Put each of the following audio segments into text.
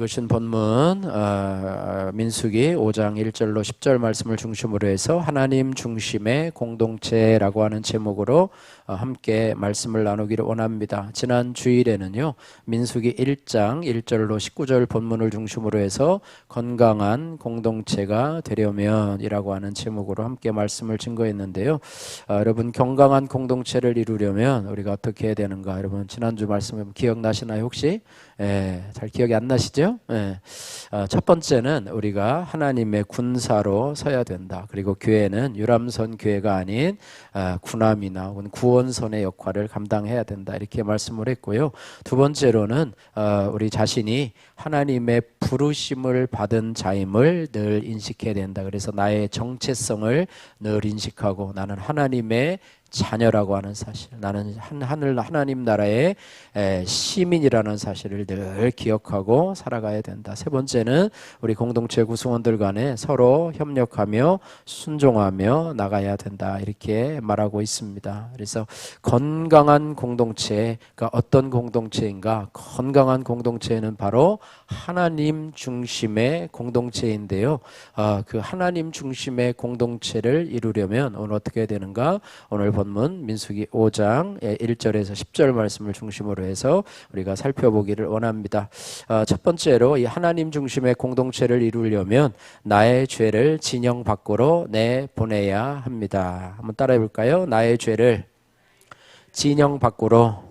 읽으신 본문 민수기 5장 1절로 10절 말씀을 중심으로 해서 하나님 중심의 공동체라고 하는 제목으로 함께 말씀을 나누기를 원합니다. 지난 주일에는요 민수기 1장 1절로 19절 본문을 중심으로 해서 건강한 공동체가 되려면 이라고 하는 제목으로 함께 말씀을 증거했는데요. 여러분 건강한 공동체를 이루려면 우리가 어떻게 해야 되는가, 여러분 지난주 말씀 기억나시나요 혹시? 잘 기억이 안 나시죠? 첫 번째는 우리가 하나님의 군사로 서야 된다. 그리고 교회는 유람선 교회가 아닌 군함이나 구원선의 역할을 감당해야 된다. 이렇게 말씀을 했고요. 두 번째로는 우리 자신이 하나님의 부르심을 받은 자임을 늘 인식해야 된다. 그래서 나의 정체성을 늘 인식하고 나는 하나님의 자녀라고 하는 사실, 나는 하나님 나라의 시민이라는 사실을 늘 기억하고 살아가야 된다. 세 번째는 우리 공동체 구성원들 간에 서로 협력하며 순종하며 나가야 된다. 이렇게 말하고 있습니다. 그래서 건강한 공동체가 어떤 공동체인가? 건강한 공동체는 바로 하나님 중심의 공동체인데요. 그 하나님 중심의 공동체를 이루려면 오늘 어떻게 해야 되는가? 오늘 본문 민수기 5장 1절에서 10절 말씀을 중심으로 해서 우리가 살펴보기를 원합니다. 첫 번째로 이 하나님 중심의 공동체를 이루려면 나의 죄를 진영 밖으로 내보내야 합니다. 한번 따라해 볼까요? 나의 죄를 진영 밖으로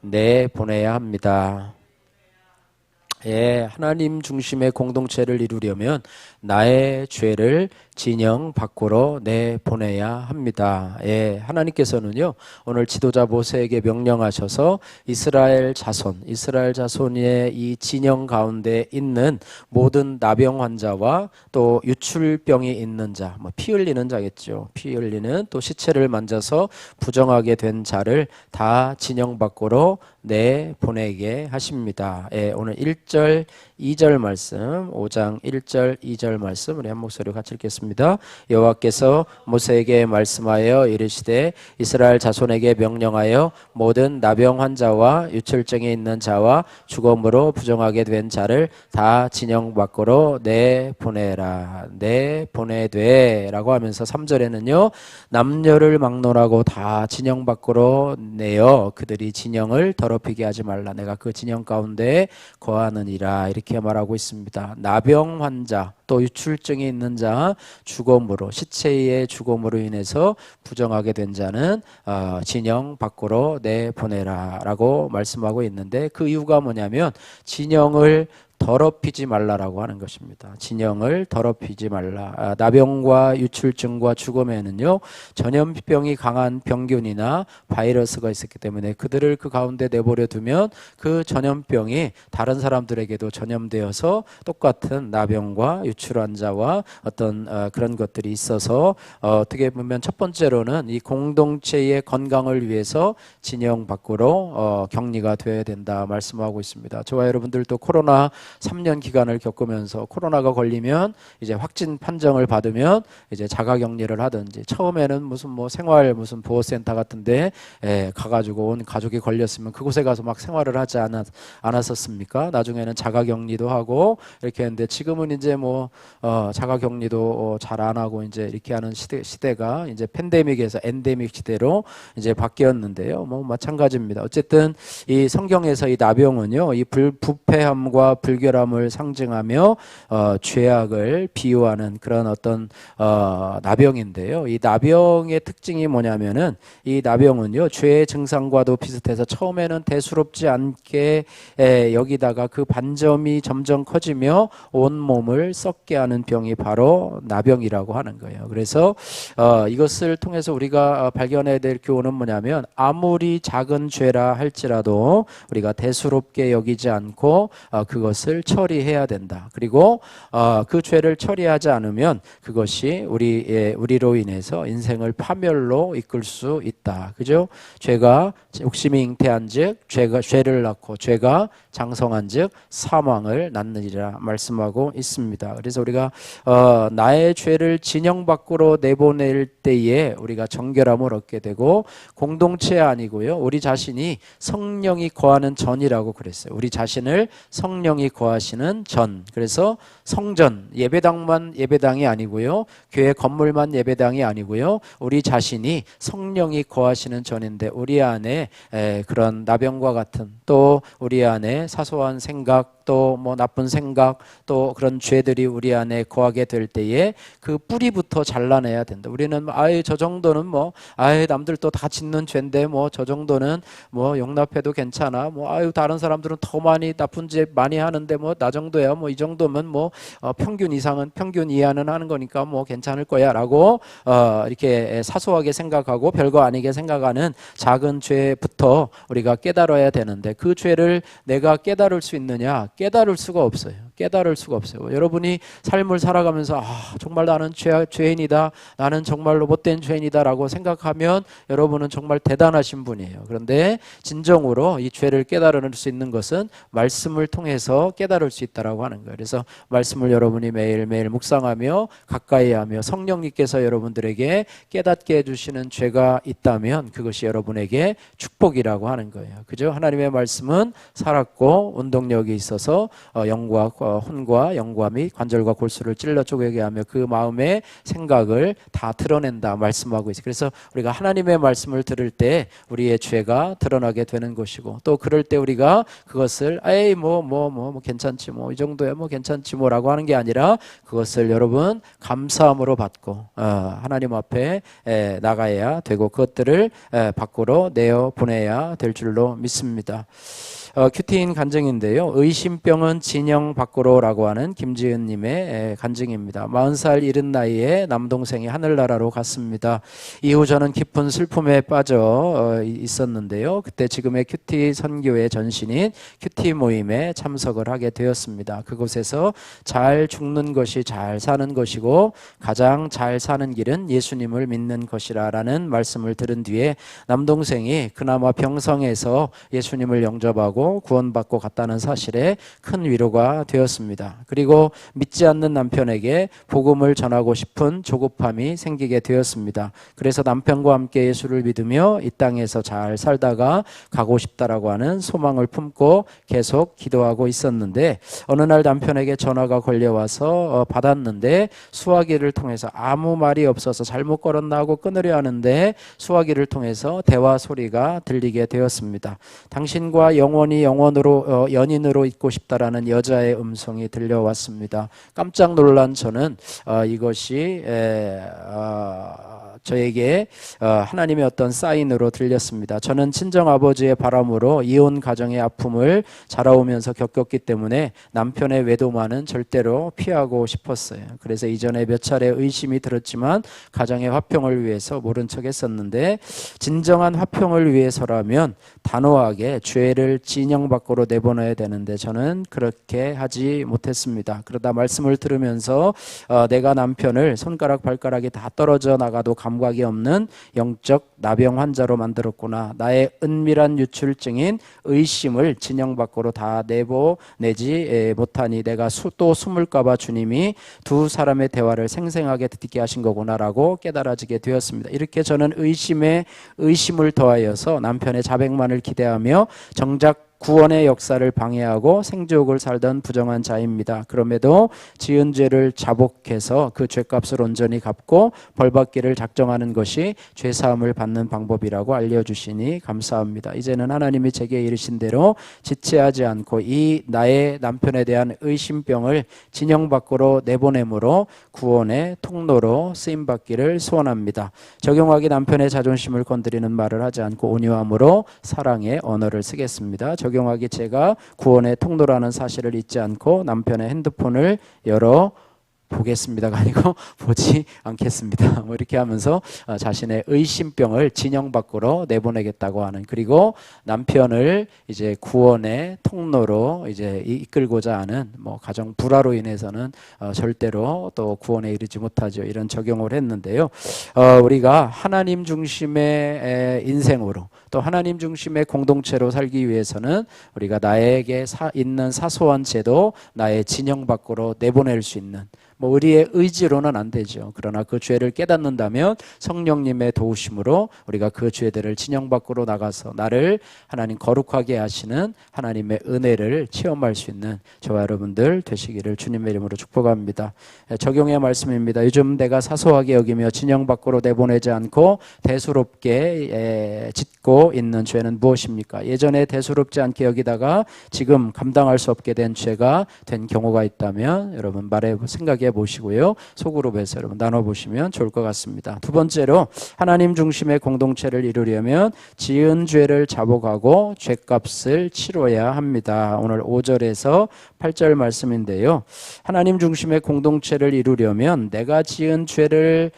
내보내야 합니다. 하나님 중심의 공동체를 이루려면 나의 죄를 진영 밖으로 내보내야 합니다. 하나님께서는요 오늘 지도자 모세에게 명령하셔서 이스라엘 자손의 이 진영 가운데 있는 모든 나병 환자와 또 유출병이 있는 자, 피 흘리는 자겠죠. 피 흘리는 또 시체를 만져서 부정하게 된 자를 다 진영 밖으로 내보내게 하십니다. 오늘 1절 2절 말씀, 5장 1절 2절 말씀 우리 한 목소리로 같이 읽겠습니다. 여호와께서 모세에게 말씀하여 이르시되 이스라엘 자손에게 명령하여 모든 나병 환자와 유출증이 있는 자와 죽음으로 부정하게 된 자를 다 진영 밖으로 내보내라. 내보내되 라고 하면서 3절에는요 남녀를 막론하고 다 진영 밖으로 내어 그들이 진영을 더럽히게 하지 말라. 내가 그 진영 가운데 거하느니라. 이렇게 말하고 있습니다. 나병 환자 또 유출증이 있는 자, 죽음으로 시체의 죽음으로 인해서 부정하게 된 자는 진영 밖으로 내보내라 라고 말씀하고 있는데 그 이유가 뭐냐면 진영을 더럽히지 말라라고 하는 것입니다. 진영을 더럽히지 말라. 나병과 유출증과 죽음에는요 전염병이 강한 병균이나 바이러스가 있었기 때문에 그들을 그 가운데 내버려 두면 그 전염병이 다른 사람들에게도 전염되어서 똑같은 나병과 유출 환자와 어떤 그런 것들이 있어서 어떻게 보면 첫 번째로는 이 공동체의 건강을 위해서 진영 밖으로 격리가 되어야 된다 말씀하고 있습니다. 저와 여러분들도 코로나 3년 기간을 겪으면서 코로나가 걸리면 이제 확진 판정을 받으면 이제 자가격리를 하든지 처음에는 무슨 무슨 보호센터 같은데 가가지고 온 가족이 걸렸으면 그곳에 가서 막 생활을 하지 않았었습니까? 나중에는 자가격리도 하고 이렇게 했는데 지금은 이제 자가격리도 잘 안 하고 이제 이렇게 하는 시대가 이제 팬데믹에서 엔데믹 시대로 이제 바뀌었는데요. 마찬가지입니다. 어쨌든 이 성경에서 이 나병은요 이 부패함과 불결함을 상징하며 죄악을 비유하는 그런 어떤 나병인데요. 이 나병의 특징이 뭐냐면은 이 나병은요 죄의 증상과도 비슷해서 처음에는 대수롭지 않게 여기다가 그 반점이 점점 커지며 온 몸을 썩게 하는 병이 바로 나병이라고 하는 거예요. 그래서 이것을 통해서 우리가 발견해야 될 교훈은 뭐냐면 아무리 작은 죄라 할지라도 우리가 대수롭게 여기지 않고 그것을 처리해야 된다. 그리고 그 죄를 처리하지 않으면 그것이 우리로 인해서 인생을 파멸로 이끌 수 있다. 그죠? 죄가 욕심이 잉태한즉 죄를 낳고 죄가 장성한즉 사망을 낳느니라 말씀하고 있습니다. 그래서 우리가 나의 죄를 진영 밖으로 내보낼 때에 우리가 정결함을 얻게 되고, 공동체 아니고요, 우리 자신이 성령이 거하는 전이라고 그랬어요. 우리 자신을 성령이 거하시는 전. 그래서 성전, 예배당만 예배당이 아니고요, 교회 건물만 예배당이 아니고요, 우리 자신이 성령이 거하시는 전인데, 우리 안에 그런 나병과 같은, 또 우리 안에 사소한 생각, 또 뭐 나쁜 생각, 또 그런 죄들이 우리 안에 거하게 될 때에 그 뿌리부터 잘라내야 된다. 우리는 아예 저 정도는 뭐 아예 남들도 다 짓는 죄인데 뭐 저 정도는 뭐 용납해도 괜찮아. 뭐 아유 다른 사람들은 더 많이 나쁜 죄 많이 하는데 뭐 나 정도야. 뭐 이 정도면 뭐 평균 이상은 평균 이하는 하는 거니까 뭐 괜찮을 거야라고 이렇게 사소하게 생각하고 별거 아니게 생각하는 작은 죄부터 우리가 깨달아야 되는데, 그 죄를 내가 깨달을 수 있느냐? 깨달을 수가 없어요. 깨달을 수가 없어요. 여러분이 삶을 살아가면서 정말 나는 죄인이다, 나는 정말로 못된 죄인이다 라고 생각하면 여러분은 정말 대단하신 분이에요. 그런데 진정으로 이 죄를 깨달을 수 있는 것은 말씀을 통해서 깨달을 수 있다라고 하는 거예요. 그래서 말씀을 여러분이 매일매일 묵상하며 가까이 하며 성령님께서 여러분들에게 깨닫게 해주시는 죄가 있다면 그것이 여러분에게 축복이라고 하는 거예요. 그죠? 하나님의 말씀은 살았고 운동력이 있어서 영과 혼과 영과 및 관절과 골수를 찔러 쪼개게 하며 그 마음의 생각을 다 드러낸다 말씀하고 있어요. 그래서 우리가 하나님의 말씀을 들을 때 우리의 죄가 드러나게 되는 것이고, 또 그럴 때 우리가 그것을 에이 뭐 괜찮지 뭐 이 정도야 뭐 괜찮지 뭐라고 하는 게 아니라 그것을 여러분 감사함으로 받고 하나님 앞에 나가야 되고, 그것들을 밖으로 내어 보내야 될 줄로 믿습니다. 큐티인 간증인데요, 의심병은 진영 밖으로라고 하는 김지은님의 간증입니다. 40살 이른 나이에 남동생이 하늘나라로 갔습니다. 이후 저는 깊은 슬픔에 빠져 있었는데요, 그때 지금의 큐티 선교회 전신인 큐티 모임에 참석을 하게 되었습니다. 그곳에서 잘 죽는 것이 잘 사는 것이고 가장 잘 사는 길은 예수님을 믿는 것이라 라는 말씀을 들은 뒤에 남동생이 그나마 병성에서 예수님을 영접하고 구원받고 갔다는 사실에 큰 위로가 되었습니다. 그리고 믿지 않는 남편에게 복음을 전하고 싶은 조급함이 생기게 되었습니다. 그래서 남편과 함께 예수를 믿으며 이 땅에서 잘 살다가 가고 싶다라고 하는 소망을 품고 계속 기도하고 있었는데, 어느 날 남편에게 전화가 걸려와서 받았는데 수화기를 통해서 아무 말이 없어서 잘못 걸었나 하고 끊으려 하는데 수화기를 통해서 대화 소리가 들리게 되었습니다. 당신과 영원히 영원으로 연인으로 있고 싶다라는 여자의 음성이 들려왔습니다. 깜짝 놀란 저는 이것이 저에게 하나님의 어떤 사인으로 들렸습니다. 저는 친정아버지의 바람으로 이혼 가정의 아픔을 자라오면서 겪었기 때문에 남편의 외도만은 절대로 피하고 싶었어요. 그래서 이전에 몇 차례 의심이 들었지만 가정의 화평을 위해서 모른 척 했었는데, 진정한 화평을 위해서라면 단호하게 죄를 진영 밖으로 내보내야 되는데 저는 그렇게 하지 못했습니다. 그러다 말씀을 들으면서 내가 남편을 손가락 발가락이 다 떨어져 나가도 감각이 없는 영적 나병 환자로 만들었구나. 나의 은밀한 유출증인 의심을 진영 밖으로 다 내보내지 못하니 내가 또 숨을까 봐 주님이 두 사람의 대화를 생생하게 듣게 하신 거구나라고 깨달아지게 되었습니다. 이렇게 저는 의심에 의심을 더하여서 남편의 자백만을 기대하며 정작 구원의 역사를 방해하고 생족을 살던 부정한 자입니다. 그럼에도 지은 죄를 자복해서 그 죄값을 온전히 갚고 벌받기를 작정하는 것이 죄사함을 받는 방법이라고 알려주시니 감사합니다. 이제는 하나님이 제게 이르신 대로 지체하지 않고 이 나의 남편에 대한 의심병을 진영 밖으로 내보내므로 구원의 통로로 쓰임받기를 소원합니다. 적용하기 남편의 자존심을 건드리는 말을 하지 않고 온유함으로 사랑의 언어를 쓰겠습니다. 적용하기 제가 구원의 통로라는 사실을 잊지 않고 남편의 핸드폰을 열어 보겠습니다가 아니고 보지 않겠습니다. 뭐 이렇게 하면서 자신의 의심병을 진영 밖으로 내보내겠다고 하는, 그리고 남편을 이제 구원의 통로로 이제 이끌고자 하는, 뭐 가정 불화로 인해서는 절대로 또 구원에 이르지 못하죠. 이런 적용을 했는데요. 우리가 하나님 중심의 인생으로 또 하나님 중심의 공동체로 살기 위해서는 우리가 나에게 있는 사소한 죄도 나의 진영 밖으로 내보낼 수 있는, 뭐 우리의 의지로는 안 되죠. 그러나 그 죄를 깨닫는다면 성령님의 도우심으로 우리가 그 죄들을 진영 밖으로 나가서 나를 하나님 거룩하게 하시는 하나님의 은혜를 체험할 수 있는 저와 여러분들 되시기를 주님의 이름으로 축복합니다. 적용의 말씀입니다. 요즘 내가 사소하게 여기며 진영 밖으로 내보내지 않고 대수롭게 짓고 있는 죄는 무엇입니까? 예전에 대수롭지 않게 여기다가 지금 감당할 수 없게 된 죄가 된 경우가 있다면 여러분 생각해 보시고요. 소그룹에서 여러분 나눠보시면 좋을 것 같습니다. 두 번째로 하나님 중심의 공동체를 이루려면 지은 죄를 자복하고 죄값을 치러야 합니다. 오늘 5절에서 8절 말씀인데요. 하나님 중심의 공동체를 이루려면 내가 지은 죄를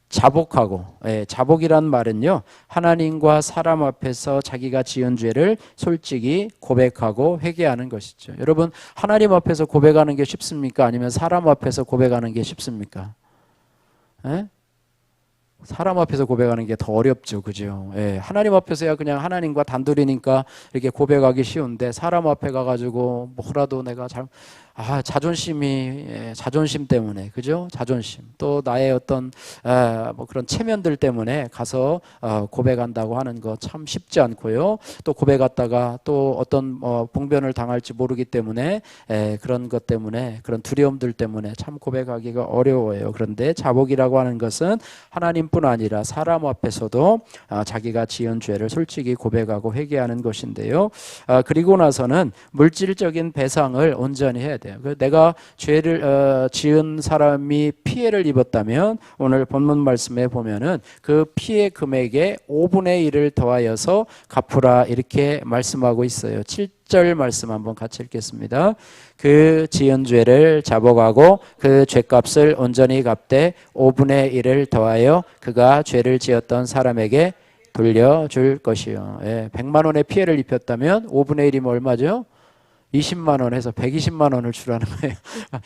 자복하고, 자복이란 말은요, 하나님과 사람 앞에서 자기가 지은 죄를 솔직히 고백하고 회개하는 것이죠. 여러분, 하나님 앞에서 고백하는 게 쉽습니까? 아니면 사람 앞에서 고백하는 게 쉽습니까? 사람 앞에서 고백하는 게 더 어렵죠. 그죠? 하나님 앞에서야 그냥 하나님과 단둘이니까 이렇게 고백하기 쉬운데, 사람 앞에 가가지고 뭐라도 내가 자존심 때문에, 그죠? 자존심. 또 나의 어떤, 뭐 그런 체면들 때문에 가서, 고백한다고 하는 거 참 쉽지 않고요. 또 고백했다가 또 어떤, 봉변을 당할지 모르기 때문에, 그런 것 때문에, 그런 두려움들 때문에 참 고백하기가 어려워요. 그런데 자복이라고 하는 것은 하나님뿐 아니라 사람 앞에서도 자기가 지은 죄를 솔직히 고백하고 회개하는 것인데요. 그리고 나서는 물질적인 배상을 온전히 해야 돼요. 내가 죄를 지은 사람이 피해를 입었다면 오늘 본문 말씀에 보면은 그 피해 금액의 5분의 1을 더하여서 갚으라 이렇게 말씀하고 있어요. 7절 말씀 한번 같이 읽겠습니다. 그 지은 죄를 자복하고 그 죄값을 온전히 갚되 5분의 1을 더하여 그가 죄를 지었던 사람에게 돌려줄 것이요. 100만 원의 피해를 입혔다면 5분의 1이면 얼마죠? 20만 원에서 120만 원을 주라는 거예요.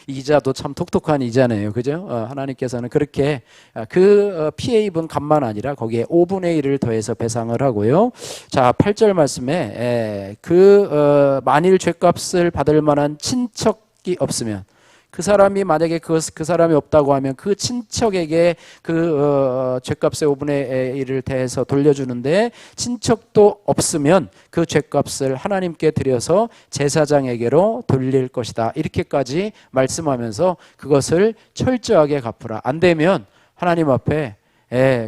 이자도 참 똑똑한 이자네요. 그죠? 하나님께서는 그렇게 그 피해 입은 값만 아니라 거기에 5분의 1을 더해서 배상을 하고요. 자, 8절 말씀에 만일 죄값을 받을 만한 친척이 없으면, 그 사람이 만약에 그 사람이 없다고 하면 그 친척에게 죄값의 5분의 1을 대해서 돌려주는데, 친척도 없으면 그 죄값을 하나님께 드려서 제사장에게로 돌릴 것이다. 이렇게까지 말씀하면서 그것을 철저하게 갚으라. 안 되면 하나님 앞에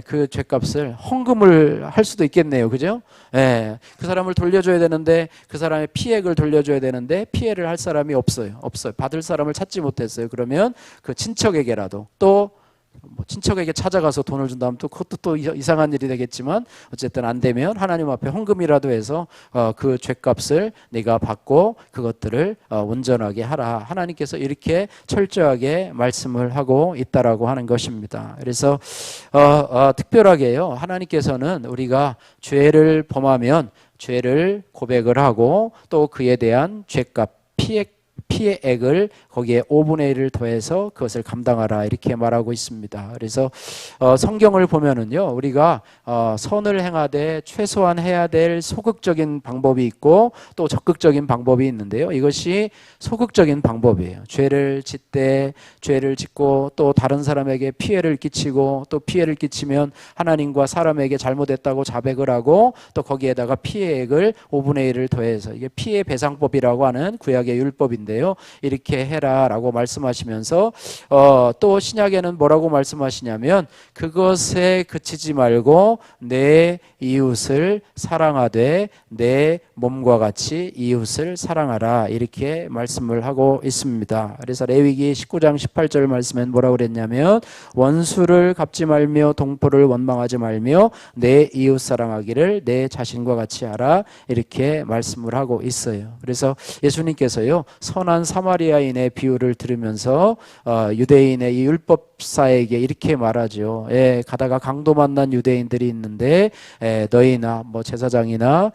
그 죄값을 헌금을 할 수도 있겠네요. 그죠? 그 사람을 돌려줘야 되는데, 그 사람의 피해를 돌려줘야 되는데 피해를 할 사람이 없어요. 받을 사람을 찾지 못했어요. 그러면 그 친척에게라도, 또 뭐 친척에게 찾아가서 돈을 준다면 또 그것도 또 이상한 일이 되겠지만, 어쨌든 안 되면 하나님 앞에 헌금이라도 해서 그 죄값을 네가 받고 그것들을 온전하게 하라. 하나님께서 이렇게 철저하게 말씀을 하고 있다라고 하는 것입니다. 그래서 특별하게요, 하나님께서는 우리가 죄를 범하면 죄를 고백을 하고 또 그에 대한 죄값, 피해액을 거기에 5분의 1을 더해서 그것을 감당하라 이렇게 말하고 있습니다. 그래서 성경을 보면은요, 우리가 선을 행하되 최소한 해야 될 소극적인 방법이 있고 또 적극적인 방법이 있는데요. 이것이 소극적인 방법이에요. 죄를 짓고 또 다른 사람에게 피해를 끼치고, 또 피해를 끼치면 하나님과 사람에게 잘못했다고 자백을 하고 또 거기에다가 피해액을 5분의 1을 더해서, 이게 피해 배상법이라고 하는 구약의 율법인데요. 이렇게 해라라고 말씀하시면서 또 신약에는 뭐라고 말씀하시냐면, 그것에 그치지 말고 내 이웃을 사랑하되 내 몸과 같이 이웃을 사랑하라 이렇게 말씀을 하고 있습니다. 그래서 레위기 19장 18절 말씀엔 뭐라고 그랬냐면, 원수를 갚지 말며 동포를 원망하지 말며 내 이웃 사랑하기를 내 자신과 같이 하라 이렇게 말씀을 하고 있어요. 그래서 예수님께서요, 선한 선한 사마리아인의 비유를 들으면서 유대인의 이 율법사에게 이렇게 말하죠. 예, 가다가 강도 만난 유대인들이 있는데 너희나 뭐 제사장이나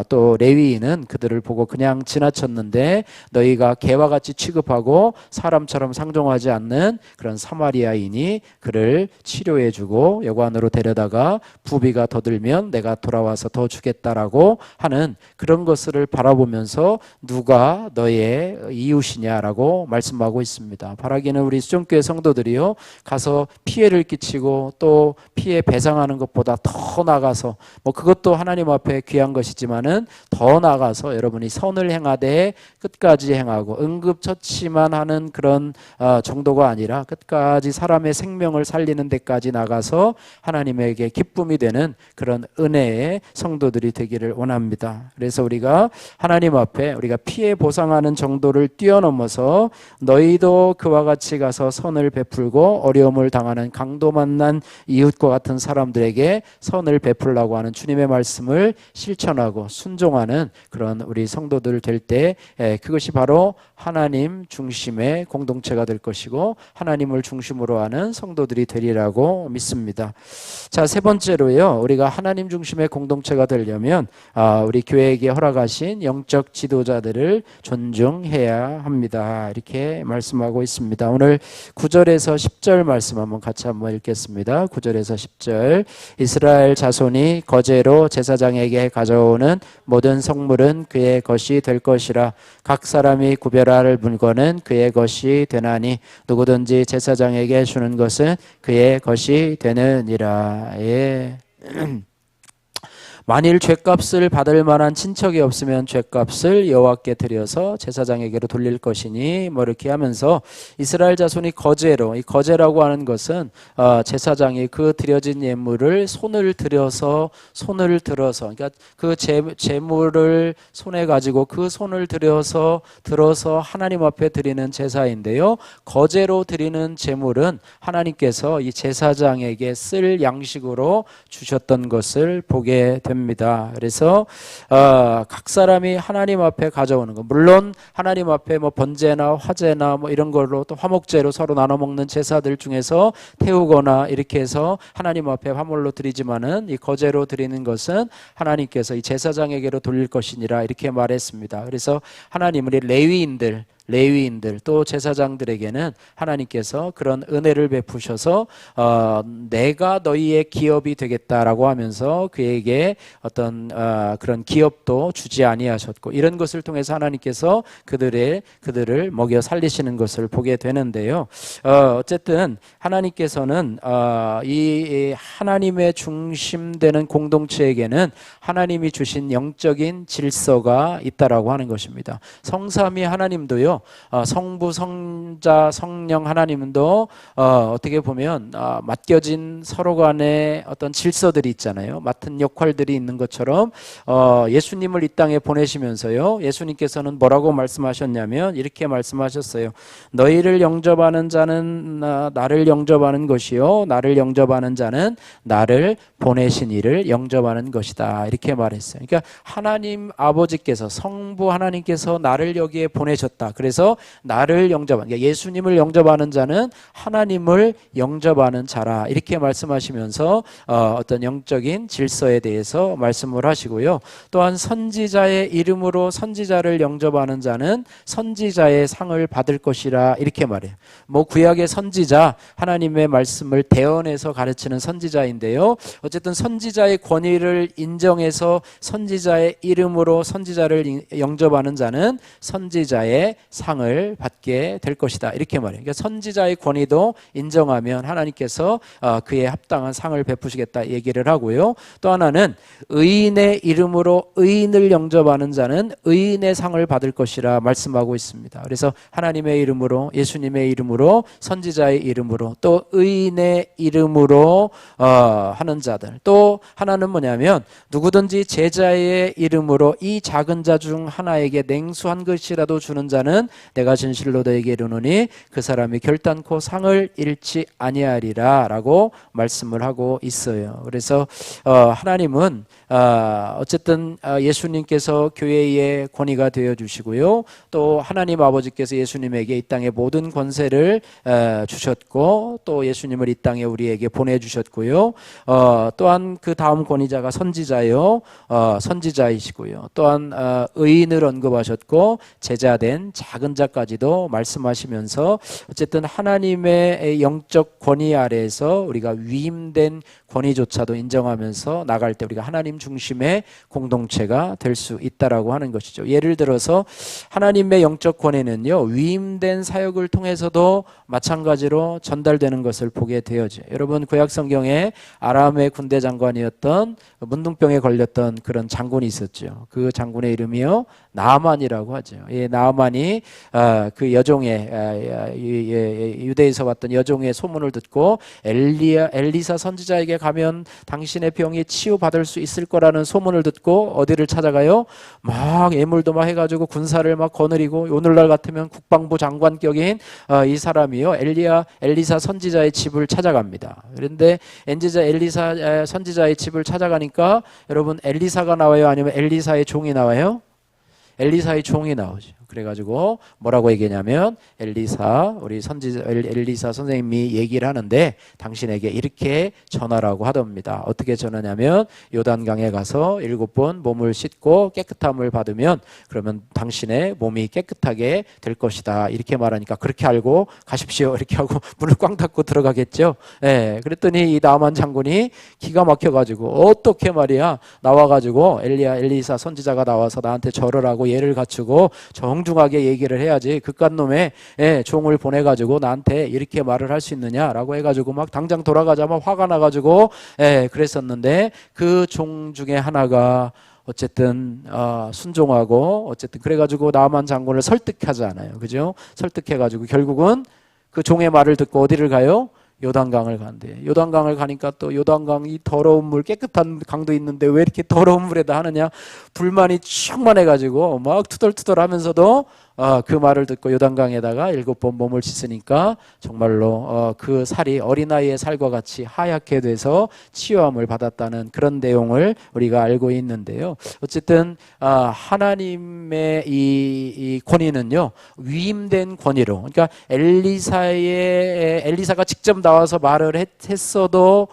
또 레위인은 그들을 보고 그냥 지나쳤는데 너희가 개와 같이 취급하고 사람처럼 상종하지 않는 그런 사마리아인이 그를 치료해주고 여관으로 데려다가 부비가 더 들면 내가 돌아와서 더 주겠다라고 하는 그런 것을 바라보면서 누가 너의 이웃이냐라고 말씀하고 있습니다. 바라기는 우리 수정교회 성도들이요, 가서 피해를 끼치고 또 피해 배상하는 것보다 더 나가서 뭐 그것도 하나님 앞에 귀한 것이지만은 더 나가서 여러분이 선을 행하되 끝까지 행하고 응급처치만 하는 그런 정도가 아니라 끝까지 사람의 생명을 살리는 데까지 나가서 하나님에게 기쁨이 되는 그런 은혜의 성도들이 되기를 원합니다. 그래서 우리가 하나님 앞에 우리가 피해 보상하는 정도를 뛰어넘어서 너희도 그와 같이 가서 선을 베풀고 어려움을 당하는 강도 만난 이웃과 같은 사람들에게 선을 베풀라고 하는 주님의 말씀을 실천하고 순종하는 그런 우리 성도들 될 때 그것이 바로 하나님 중심의 공동체가 될 것이고 하나님을 중심으로 하는 성도들이 되리라고 믿습니다. 자, 세 번째로요, 우리가 하나님 중심의 공동체가 되려면 우리 교회에게 허락하신 영적 지도자들을 존중해야 합니다. 이렇게 말씀하고 있습니다. 오늘 9절에서 10절 말씀 같이 한번 읽겠습니다. 9절에서 10절. 이스라엘 자손이 거제로 제사장에게 가져오는 모든 성물은 그의 것이 될 것이라. 각 사람이 구별할 물건은 그의 것이 되나니 누구든지 제사장에게 주는 것은 그의 것이 되느니라. 예. 만일 죗값을 받을 만한 친척이 없으면 죗값을 여호와께 드려서 제사장에게로 돌릴 것이니 뭐 이렇게 하면서 이스라엘 자손이 거제로, 이 거제라고 하는 것은 제사장이 그 드려진 예물을 손을 들어서 그러니까 그 제물을 손에 가지고 그 손을 들어서 하나님 앞에 드리는 제사인데요, 거제로 드리는 제물은 하나님께서 이 제사장에게 쓸 양식으로 주셨던 것을 보게 됩니다. 그래서 각 사람이 하나님 앞에 가져오는 것, 물론 하나님 앞에 뭐 번제나 화제나 뭐 이런 걸로 또 화목제로 서로 나눠 먹는 제사들 중에서 태우거나 이렇게 해서 하나님 앞에 화물로 드리지만은 이 거제로 드리는 것은 하나님께서 이 제사장에게로 돌릴 것이니라 이렇게 말했습니다. 그래서 하나님은 레위인들 또 제사장들에게는 하나님께서 그런 은혜를 베푸셔서 내가 너희의 기업이 되겠다라고 하면서 그에게 어떤 그런 기업도 주지 아니하셨고 이런 것을 통해서 하나님께서 그들을 먹여 살리시는 것을 보게 되는데요. 어쨌든 하나님께서는 이 하나님의 중심되는 공동체에게는 하나님이 주신 영적인 질서가 있다라고 하는 것입니다. 성삼위 하나님도요, 성부, 성자, 성령 하나님도 어떻게 보면 맡겨진 서로 간의 어떤 질서들이 있잖아요. 맡은 역할들이 있는 것처럼 예수님을 이 땅에 보내시면서요, 예수님께서는 뭐라고 말씀하셨냐면 이렇게 말씀하셨어요. 너희를 영접하는 자는 나를 영접하는 것이요, 나를 영접하는 자는 나를 보내신 이를 영접하는 것이다. 이렇게 말했어요. 그러니까 하나님 아버지께서, 성부 하나님께서 나를 여기에 보내셨다. 그래서 나를 영접하는, 그러니까 예수님을 영접하는 자는 하나님을 영접하는 자라 이렇게 말씀하시면서 어떤 영적인 질서에 대해서 말씀을 하시고요. 또한 선지자의 이름으로 선지자를 영접하는 자는 선지자의 상을 받을 것이라 이렇게 말해요. 뭐 구약의 선지자, 하나님의 말씀을 대언해서 가르치는 선지자인데요, 어쨌든 선지자의 권위를 인정해서 선지자의 이름으로 선지자를 영접하는 자는 선지자의 상을 받게 될 것이다 이렇게 말해요. 그러니까 선지자의 권위도 인정하면 하나님께서 그에 합당한 상을 베푸시겠다 얘기를 하고요. 또 하나는 의인의 이름으로 의인을 영접하는 자는 의인의 상을 받을 것이라 말씀하고 있습니다. 그래서 하나님의 이름으로, 예수님의 이름으로, 선지자의 이름으로, 또 의인의 이름으로 하는 자들, 또 하나는 뭐냐면 누구든지 제자의 이름으로 이 작은 자 중 하나에게 냉수한 것이라도 주는 자는 내가 진실로 너에게 이르노니 그 사람이 결단코 상을 잃지 아니하리라 라고 말씀을 하고 있어요. 그래서 하나님은 어쨌든 예수님께서 교회의 권위가 되어 주시고요. 또 하나님 아버지께서 예수님에게 이 땅의 모든 권세를 주셨고, 또 예수님을 이 땅에 우리에게 보내주셨고요. 또한 그 다음 권위자가 선지자요, 선지자이시고요. 또한 의인을 언급하셨고 제자된 작은 자까지도 말씀하시면서 어쨌든 하나님의 영적 권위 아래에서 우리가 위임된 권위조차도 인정하면서 나갈 때 우리가 하나님 중심의 공동체가 될 수 있다라고 하는 것이죠. 예를 들어서 하나님의 영적 권위는요, 위임된 사역을 통해서도 마찬가지로 전달되는 것을 보게 되어져. 여러분, 구약 성경에 아람의 군대 장관이었던 문둥병에 걸렸던 그런 장군이 있었죠. 그 장군의 이름이요, 나아만이라고 하죠. 예, 나아만이 그 여종의 유대에서 왔던 여종의 소문을 듣고 엘리사 선지자에게 가면 당신의 병이 치유받을 수 있을 거라는 소문을 듣고 어디를 찾아가요? 막 예물도 막 해가지고 군사를 막 거느리고, 오늘날 같으면 국방부 장관격인 이 사람이요, 엘리사 선지자의 집을 찾아갑니다. 그런데 엘리사 선지자의 집을 찾아가니까 여러분, 엘리사가 나와요? 아니면 엘리사의 종이 나와요? 엘리사의 종이 나오죠. 그래가지고 뭐라고 얘기하냐면, 우리 선지자 엘리사 선생님이 얘기를 하는데 당신에게 이렇게 전하라고 하답니다. 어떻게 전하냐면, 요단강에 가서 7번 몸을 씻고 깨끗함을 받으면 그러면 당신의 몸이 깨끗하게 될 것이다. 이렇게 말하니까 그렇게 알고 가십시오. 이렇게 하고 문을 꽝 닫고 들어가겠죠. 예, 그랬더니 이 나만 장군이 기가 막혀가지고 어떻게 말이야, 나와가지고 엘리사 선지자가 나와서 나한테 절을 하고 예를 갖추고 정중하게 얘기를 해야지, 그깟 놈의 종을 보내가지고 나한테 이렇게 말을 할 수 있느냐라고 해가지고 막 당장 돌아가자마자 화가 나가지고 그랬었는데, 그 종 중에 하나가 어쨌든 순종하고, 어쨌든 그래가지고 나만 장군을 설득하잖아요. 그죠? 설득해가지고 결국은 그 종의 말을 듣고 어디를 가요? 요단강을 간대. 요단강을 가니까 또 요단강이 더러운 물, 깨끗한 강도 있는데 왜 이렇게 더러운 물에다 하느냐, 불만이 충만해가지고 막 투덜투덜 하면서도 그 말을 듣고 요단강에다가 7번 몸을 씻으니까 정말로 그 살이 어린아이의 살과 같이 하얗게 돼서 치유함을 받았다는 그런 내용을 우리가 알고 있는데요. 어쨌든 하나님의 이 권위는요, 위임된 권위로, 그러니까 엘리사가 직접 나와서 말을 했어도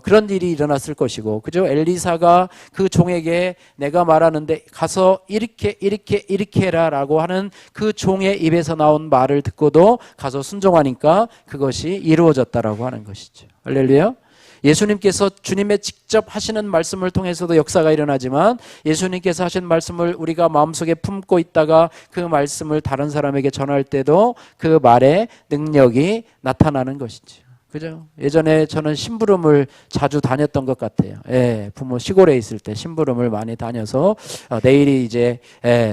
그런 일이 일어났을 것이고, 그죠? 엘리사가 그 종에게 내가 말하는데 가서 이렇게 해라 라고 하는 그 종의 입에서 나온 말을 듣고도 가서 순종하니까 그것이 이루어졌다라고 하는 것이죠. 할렐루야. 예수님께서 주님의 직접 하시는 말씀을 통해서도 역사가 일어나지만, 예수님께서 하신 말씀을 우리가 마음속에 품고 있다가 그 말씀을 다른 사람에게 전할 때도 그 말의 능력이 나타나는 것이죠. 그죠? 예전에 저는 심부름을 자주 다녔던 것 같아요. 부모 시골에 있을 때 심부름을 많이 다녀서 내일이 이제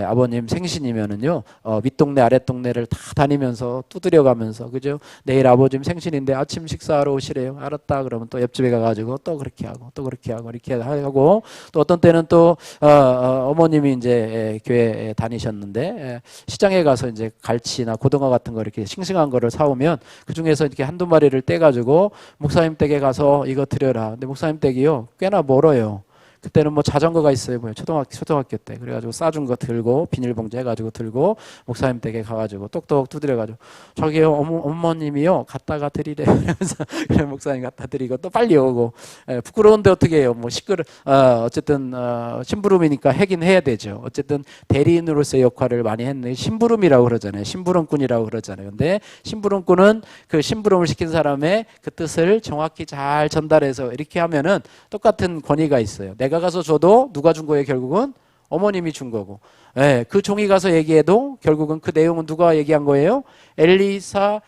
아버님 생신이면은요, 윗동네 아랫동네를 다 다니면서 두드려가면서, 그죠? 내일 아버님 생신인데 아침 식사하러 오시래요. 알았다. 그러면 또 옆집에 가가지고 또 그렇게 하고 또 그렇게 하고 이렇게 하고, 또 어떤 때는 또 어머님이 이제 교회 다니셨는데 시장에 가서 이제 갈치나 고등어 같은 거 이렇게 싱싱한 거를 사오면 그 중에서 이렇게 한두 마리를 떼가지고 목사님 댁에 가서 이거 드려라. 근데 목사님 댁이요, 꽤나 멀어요. 그때는 뭐 자전거가 있어요. 뭐요, 초등학교 때. 그래가지고 싸준 거 들고 비닐봉지 해가지고 들고 목사님 댁에 가가지고 똑똑 두드려가지고, 저기요 어머님이요 갖다가 드리래. 그러면서 그래 목사님 갖다 드리고 또 빨리 오고. 부끄러운데 어떻게 해요? 뭐 어쨌든 심부름이니까 하긴 해야 되죠. 어쨌든 대리인으로서의 역할을 많이 했네. 심부름이라고 그러잖아요. 심부름꾼이라고 그러잖아요. 근데 심부름꾼은 그 심부름을 시킨 사람의 그 뜻을 정확히 잘 전달해서 이렇게 하면은 똑같은 권위가 있어요. 내가 가서 줘도 누가 준 거예요? 결국은 어머님이 준 거고, 그 종이 가서 얘기해도 결국은 그 내용은 누가 얘기한 거예요? 엘리사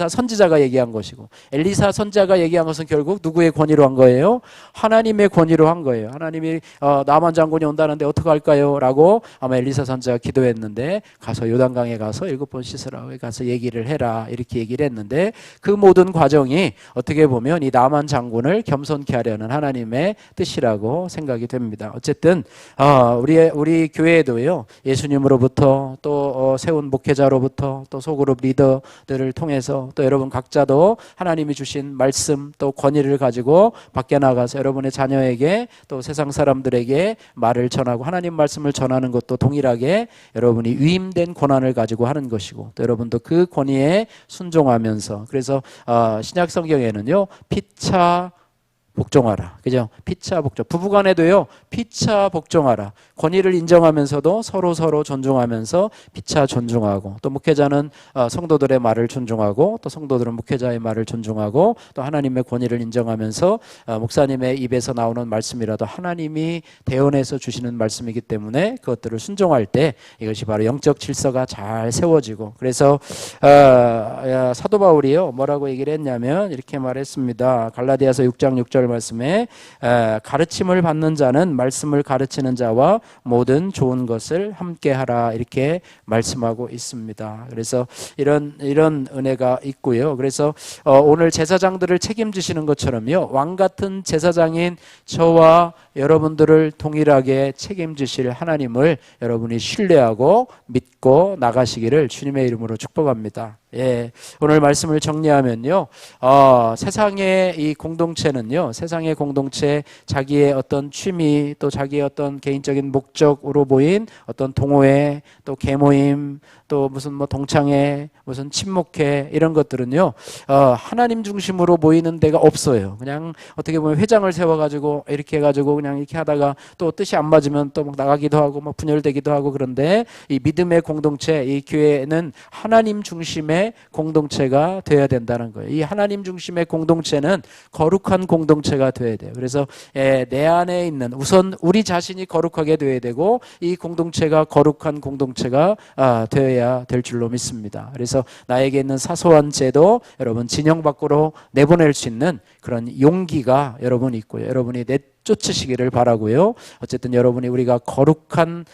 선지자가 얘기한 것이고, 엘리사 선지자가 얘기한 것은 결국 누구의 권위로 한 거예요? 하나님의 권위로 한 거예요. 하나님이 나만 장군이 온다는데 어떡할까요? 라고 아마 엘리사 선지자가 기도했는데, 가서 요단강에 가서 7번 씻으라, 가서 얘기를 해라, 이렇게 얘기를 했는데, 그 모든 과정이 어떻게 보면 이 나만 장군을 겸손케 하려는 하나님의 뜻이라고 생각이 됩니다. 어쨌든 우리 교회 교회도요, 예수님으로부터 또 세운 목회자로부터 또 소그룹 리더들을 통해서 또 여러분 각자도 하나님이 주신 말씀 또 권위를 가지고 밖에 나가서 여러분의 자녀에게 또 세상 사람들에게 말을 전하고 하나님 말씀을 전하는 것도 동일하게 여러분이 위임된 권한을 가지고 하는 것이고, 또 여러분도 그 권위에 순종하면서, 그래서 신약 성경에는요, 피차 복종하라. 그죠? 피차 복종. 부부간에도요, 피차 복종하라. 권위를 인정하면서도 서로 존중하면서 피차 존중하고, 또 목회자는 성도들의 말을 존중하고, 또 성도들은 목회자의 말을 존중하고, 또 하나님의 권위를 인정하면서 목사님의 입에서 나오는 말씀이라도 하나님이 대언해서 주시는 말씀이기 때문에 그것들을 순종할 때 이것이 바로 영적 질서가 잘 세워지고, 그래서 사도 바울이요, 뭐라고 얘기를 했냐면 이렇게 말했습니다. 갈라디아서 6장 6절 말씀에 가르침을 받는 자는 말씀을 가르치는 자와 모든 좋은 것을 함께하라, 이렇게 말씀하고 있습니다. 그래서 이런 은혜가 있고요. 그래서 오늘 제사장들을 책임지시는 것처럼요, 왕 같은 제사장인 저와 여러분들을 동일하게 책임지실 하나님을 여러분이 신뢰하고 믿고 나가시기를 주님의 이름으로 축복합니다. 예, 오늘 말씀을 정리하면요, 세상의 이 공동체는요, 세상의 공동체, 자기의 어떤 취미, 또 자기의 어떤 개인적인 목적으로 모인 어떤 동호회, 또 계모임, 또 무슨 뭐 동창회, 무슨 친목회, 이런 것들은요, 하나님 중심으로 모이는 데가 없어요. 그냥 어떻게 보면 회장을 세워가지고 이렇게 해가지고 그냥 이렇게 하다가 또 뜻이 안 맞으면 또 막 나가기도 하고 막 분열되기도 하고, 그런데 이 믿음의 공동체, 이 교회는 하나님 중심의 공동체가 되어야 된다는 거예요. 이 하나님 중심의 공동체는 거룩한 공동체가 되어야 돼요. 그래서 내 안에 있는, 우선 우리 자신이 거룩하게 되어야 되고, 이 공동체가 거룩한 공동체가 되어야 될 줄로 믿습니다. 그래서 나에게 있는 사소한 죄도 여러분 진영 밖으로 내보낼 수 있는 그런 용기가 여러분 있고요. 여러분이 쫓으시기를 바라고요. 어쨌든 여러분이 우리가 거룩한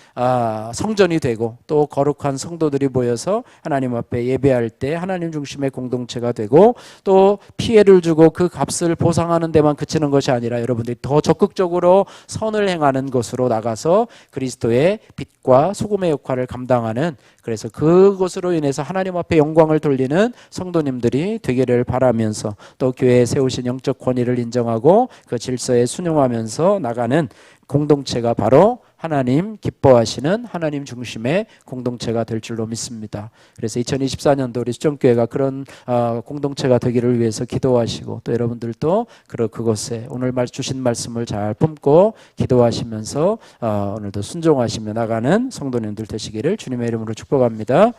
성전이 되고, 또 거룩한 성도들이 모여서 하나님 앞에 예배할 때 하나님 중심의 공동체가 되고, 또 피해를 주고 그 값을 보상하는 데만 그치는 것이 아니라 여러분들이 더 적극적으로 선을 행하는 것으로 나가서 그리스도의 빛과 소금의 역할을 감당하는, 그래서 그것으로 인해서 하나님 앞에 영광을 돌리는 성도님들이 되기를 바라면서, 또 교회에 세우신 영적 권위를 인정하고 그 질서에 순응하면서 나가는 공동체가 바로 하나님 기뻐하시는 하나님 중심의 공동체가 될 줄로 믿습니다. 그래서 2024년도 우리 수정교회가 그런 공동체가 되기를 위해서 기도하시고, 또 여러분들도 그것에 오늘 주신 말씀을 잘 품고 기도하시면서 오늘도 순종하시며 나가는 성도님들 되시기를 주님의 이름으로 축복합니다.